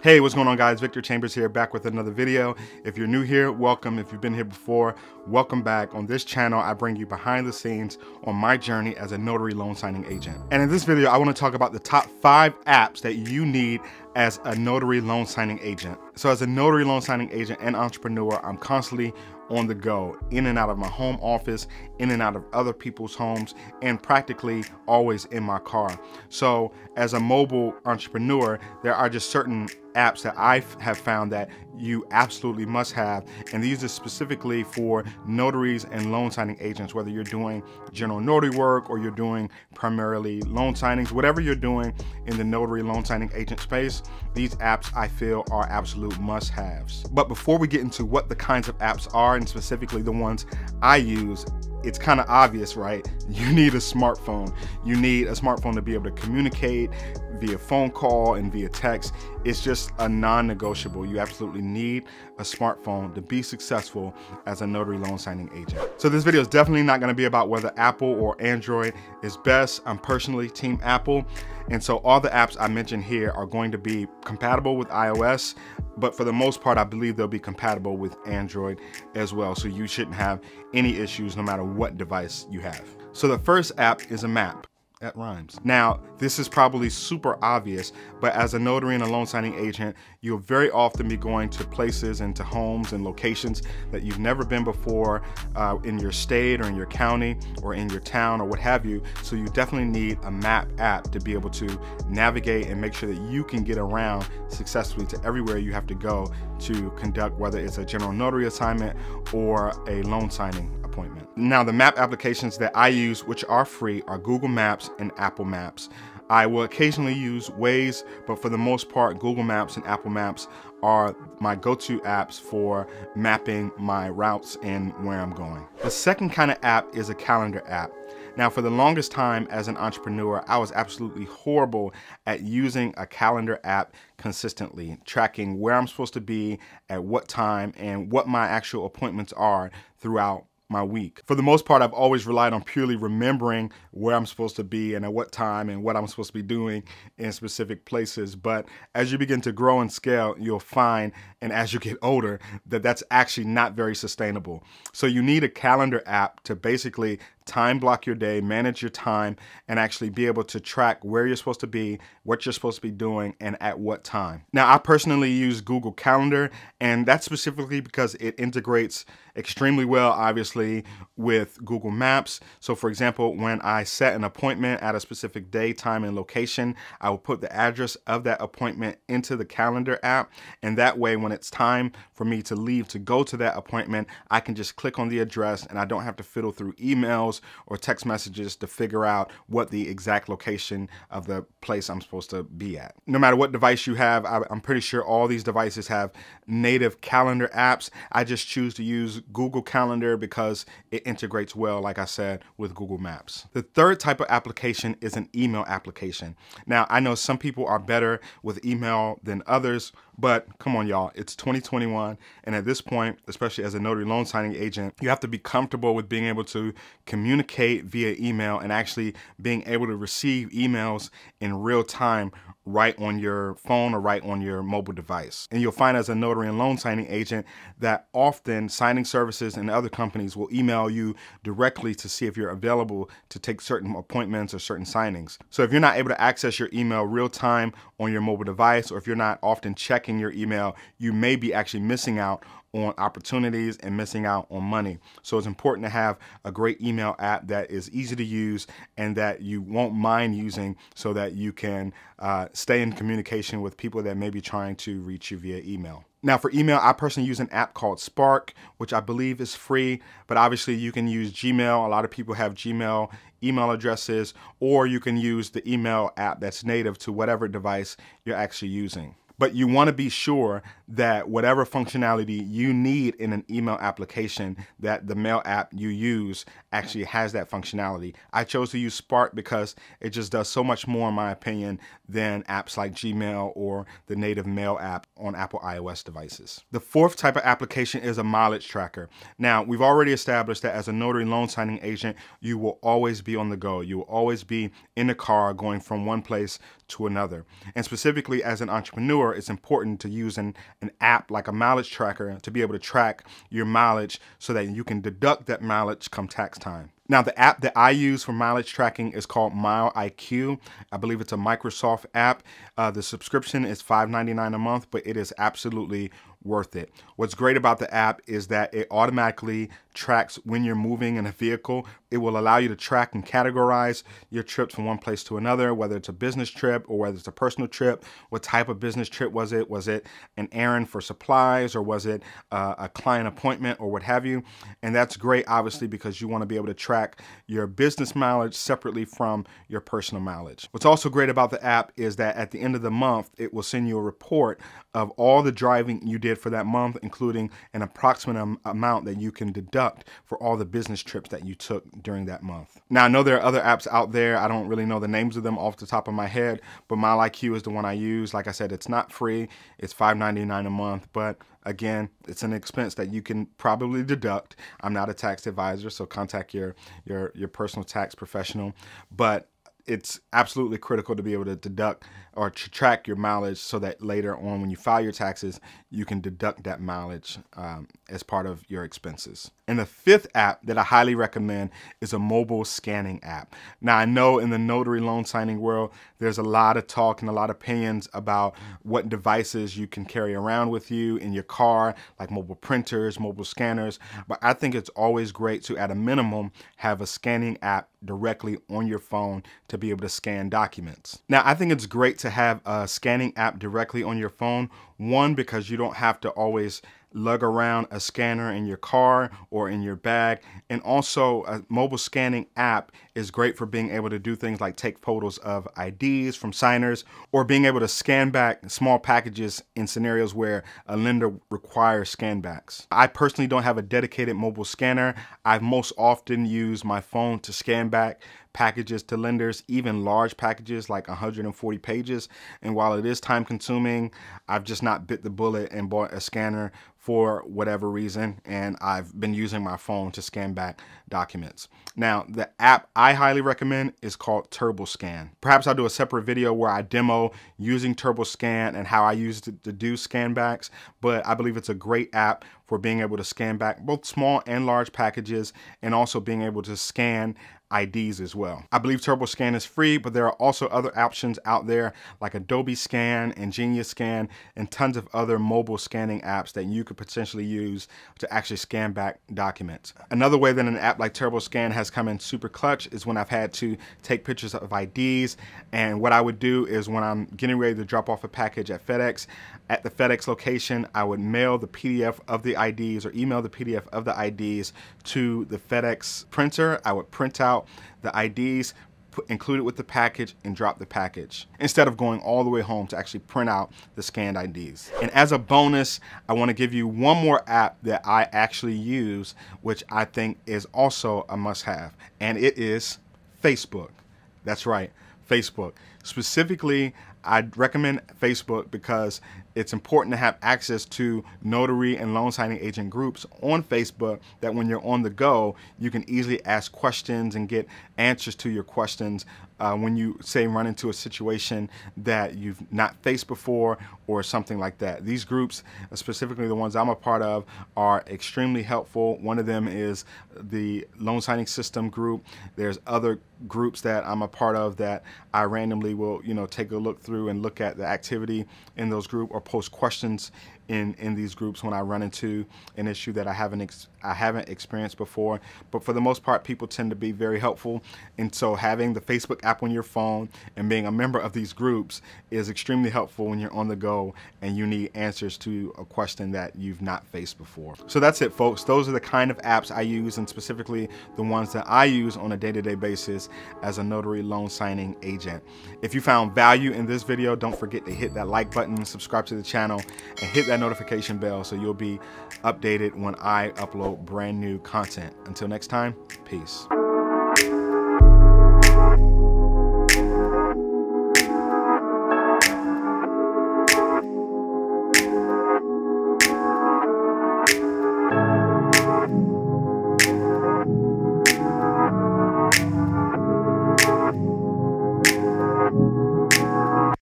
Hey, what's going on, guys? Victor Chambers here, back with another video. If you're new here, welcome. If you've been here before, welcome back. On this channel, I bring you behind the scenes on my journey as a notary loan signing agent. And in this video, I want to talk about the top 5 apps that you need as a notary loan signing agent. So as a notary loan signing agent and entrepreneur, I'm constantly on the go, in and out of my home office, in and out of other people's homes, and practically always in my car. So as a mobile entrepreneur, there are just certain apps that I have found that you absolutely must have, and these are specifically for notaries and loan signing agents, whether you're doing general notary work or you're doing primarily loan signings, whatever you're doing in the notary loan signing agent space, these apps I feel are absolute must-haves. But before we get into what the kinds of apps are, and specifically the ones I use, it's kind of obvious, right? You need a smartphone. You need a smartphone to be able to communicate via phone call and via text. It's just a non-negotiable. You absolutely need a smartphone to be successful as a notary loan signing agent. So this video is definitely not going to be about whether Apple or Android is best. I'm personally team Apple. And so all the apps I mentioned here are going to be compatible with iOS, but for the most part, I believe they'll be compatible with Android as well. So you shouldn't have any issues no matter what device you have. So the first app is a map. That rhymes. Now, this is probably super obvious, but as a notary and a loan signing agent, you'll very often be going to places and to homes and locations that you've never been before in your state or in your county or in your town or what have you. So you definitely need a map app to be able to navigate and make sure that you can get around successfully to everywhere you have to go to conduct, whether it's a general notary assignment or a loan signing appointment. Now, the map applications that I use, which are free, are Google Maps and Apple Maps. I will occasionally use Waze, but for the most part, Google Maps and Apple Maps are my go-to apps for mapping my routes and where I'm going. The second kind of app is a calendar app. Now, for the longest time as an entrepreneur, I was absolutely horrible at using a calendar app consistently, tracking where I'm supposed to be at what time and what my actual appointments are throughout my week. For the most part, I've always relied on purely remembering where I'm supposed to be and at what time and what I'm supposed to be doing in specific places. But as you begin to grow and scale, you'll find, and as you get older, that that's actually not very sustainable. So you need a calendar app to basically time block your day, manage your time, and actually be able to track where you're supposed to be, what you're supposed to be doing, and at what time. Now, I personally use Google Calendar, and that's specifically because it integrates extremely well, obviously, with Google Maps. So for example, when I set an appointment at a specific day, time, and location, I will put the address of that appointment into the calendar app. And that way, when it's time for me to leave to go to that appointment, I can just click on the address and I don't have to fiddle through emails or text messages to figure out what the exact location of the place I'm supposed to be at. No matter what device you have, I'm pretty sure all these devices have native calendar apps. I just choose to use Google Calendar because it integrates well, like I said, with Google Maps. The third type of application is an email application. Now, I know some people are better with email than others, but come on, y'all, it's 2021. And at this point, especially as a notary loan signing agent, you have to be comfortable with being able to communicate via email and actually being able to receive emails in real time right on your phone or right on your mobile device. And you'll find as a notary and loan signing agent that often signing services and other companies will email you directly to see if you're available to take certain appointments or certain signings. So if you're not able to access your email real time on your mobile device, or if you're not often checking your email, you may be actually missing out on opportunities and missing out on money. So it's important to have a great email app that is easy to use and that you won't mind using so that you can stay in communication with people that may be trying to reach you via email. Now for email, I personally use an app called Spark, which I believe is free, but obviously you can use Gmail. A lot of people have Gmail email addresses, or you can use the email app that's native to whatever device you're actually using. But you want to be sure that whatever functionality you need in an email application, that the mail app you use actually has that functionality. I chose to use Spark because it just does so much more, in my opinion, than apps like Gmail or the native mail app on Apple iOS devices. The fourth type of application is a mileage tracker. Now, we've already established that as a notary loan signing agent, you will always be on the go. You will always be in the car going from one place to another. And specifically as an entrepreneur, sure it's important to use an app like a mileage tracker to be able to track your mileage so that you can deduct that mileage come tax time. Now, the app that I use for mileage tracking is called MileIQ. I believe it's a Microsoft app. The subscription is $5.99 a month, but it is absolutely worth it. What's great about the app is that it automatically tracks when you're moving in a vehicle. It will allow you to track and categorize your trips from one place to another, whether it's a business trip or whether it's a personal trip. What type of business trip was it? Was it an errand for supplies, or was it a client appointment, or what have you? And that's great, obviously, because you want to be able to track your business mileage separately from your personal mileage. What's also great about the app is that at the end of the month, it will send you a report of all the driving you did for that month, including an approximate amount that you can deduct for all the business trips that you took during that month. Now, I know there are other apps out there. I don't really know the names of them off the top of my head, but MileIQ is the one I use. Like I said, it's not free. It's $5.99 a month, but again, it's an expense that you can probably deduct. I'm not a tax advisor, so contact your personal tax professional, but it's absolutely critical to be able to deduct or to track your mileage so that later on when you file your taxes, you can deduct that mileage as part of your expenses. And the fifth app that I highly recommend is a mobile scanning app. Now, I know in the notary loan signing world, there's a lot of talk and a lot of opinions about what devices you can carry around with you in your car, like mobile printers, mobile scanners. But I think it's always great to, at a minimum, have a scanning app directly on your phone to be able to scan documents. Now, I think it's great to have a scanning app directly on your phone. One, because you don't have to always lug around a scanner in your car or in your bag. And also, a mobile scanning app is great for being able to do things like take photos of IDs from signers, or being able to scan back small packages in scenarios where a lender requires scan backs. I personally don't have a dedicated mobile scanner. I've most often used my phone to scan back packages to lenders, even large packages like 140 pages. And while it is time consuming, I've just not bit the bullet and bought a scanner for whatever reason, and I've been using my phone to scan back documents. Now, the app I highly recommend is called TurboScan. Perhaps I'll do a separate video where I demo using TurboScan and how I use it to do scan backs, but I believe it's a great app for being able to scan back both small and large packages, and also being able to scan IDs as well. I believe TurboScan is free, but there are also other options out there like Adobe Scan and Genius Scan and tons of other mobile scanning apps that you could potentially use to actually scan back documents. Another way that an app like TurboScan has come in super clutch is when I've had to take pictures of IDs. And what I would do is, when I'm getting ready to drop off a package at FedEx, at the FedEx location, I would mail the PDF of the IDs or email the PDF of the IDs to the FedEx printer. I would print out the IDs, include it with the package, and drop the package, instead of going all the way home to actually print out the scanned IDs. And as a bonus, I want to give you one more app that I actually use, which I think is also a must-have, and it is Facebook. That's right, Facebook. Specifically, I'd recommend Facebook because it's important to have access to notary and loan signing agent groups on Facebook, that when you're on the go, you can easily ask questions and get answers to your questions when you, say, run into a situation that you've not faced before or something like that. These groups, specifically the ones I'm a part of, are extremely helpful. One of them is the Loan Signing System group. There's other groups that I'm a part of that I randomly will, take a look through and look at the activity in those groups, or post questions in these groups when I run into an issue that I haven't experienced before. But for the most part, people tend to be very helpful. And so having the Facebook app on your phone and being a member of these groups is extremely helpful when you're on the go and you need answers to a question that you've not faced before. So that's it, folks. Those are the kind of apps I use, and specifically the ones that I use on a day-to-day basis as a notary loan signing agent. If you found value in this video, don't forget to hit that like button, subscribe to the channel, and hit that notification bell so you'll be updated when I upload brand new content. Until next time, peace.